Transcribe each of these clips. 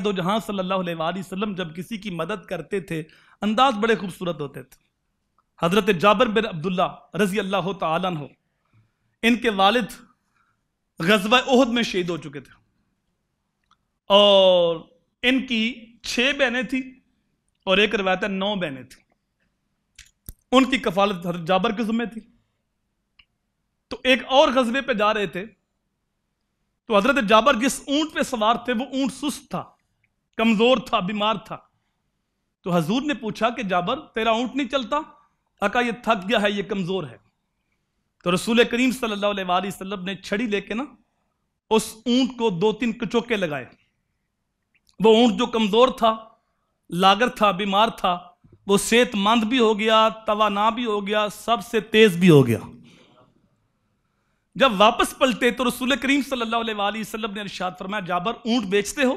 دو جہاں صلی اللہ علیہ وآلہ وسلم جب کسی کی مدد کرتے تھے انداز بڑے خوبصورت ہوتے تھے. حضرت جابر بن عبداللہ رضی اللہ تعالیٰ عنہ، ان کے والد غزوہ احد میں شہید ہو چکے تھے اور ان کی 6 بہنیں تھیں اور ایک روایت ہے 9 بہنیں تھیں. ان کی کفالت حضرت جابر کے ذمہ تھی. تو ایک اور غزوے پہ جا رہے تھے تو حضرت جابر جس اونٹ پہ سوار تھے وہ اونٹ سست تھا، کمزور تھا، بیمار تھا. تو حضور نے پوچھا کہ جابر تیرا اونٹ نہیں چلتا؟ آقا یہ تھک گیا ہے، یہ کمزور ہے. تو رسول کریم صلی اللہ علیہ وآلہ وسلم نے چھڑی لے کے اس اونٹ کو 2-3 کچوکے لگائے. وہ اونٹ جو کمزور تھا، لاغر تھا، بیمار تھا، وہ صحت مند بھی ہو گیا، توانا بھی ہو گیا، سب سے تیز بھی ہو گیا. جب واپس پلٹے تو رسول کریم صلی اللہ علیہ وآلہ وسلم نے ارشاد فرمایا جابر اونٹ بیچتے ہو؟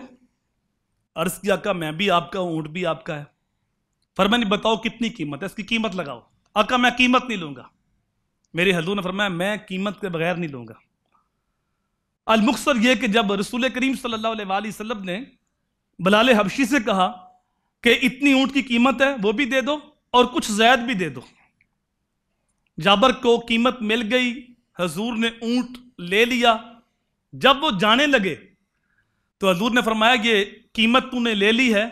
عرض کیا آقا میں بھی آپ کا ہوں، اونٹ بھی آپ کا ہے. فرمایا نہیں بتاؤ کتنی قیمت ہے، اس کی قیمت لگاؤ. آقا میں قیمت نہیں لوں گا. میرے حضور نے فرمایا میں قیمت کے بغیر نہیں لوں گا. المختصر یہ کہ جب رسول کریم صلی اللہ علیہ وآلہ وسلم نے بلال حبشی سے کہا کہ اتنی اونٹ کی قیمت ہے وہ بھی دے دو اور کچھ زائد بھی دے دو، جابر کو قیمت مل گئی. حضور نے اونٹ لے لیا. جب وہ جانے لگے تو حضور نے فرمایا یہ قیمت تو نے لے لی ہے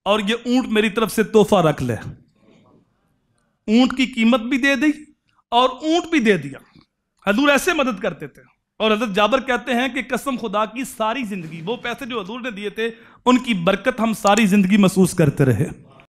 اور یہ اونٹ میری طرف سے تحفہ رکھ لے. اونٹ کی قیمت بھی دے دی اور اونٹ بھی دے دیا. حضور ایسے مدد کرتے تھے. اور حضرت جابر کہتے ہیں کہ قسم خدا کی ساری زندگی وہ پیسے جو حضور نے دیے تھے ان کی برکت ہم ساری زندگی محسوس کرتے رہے.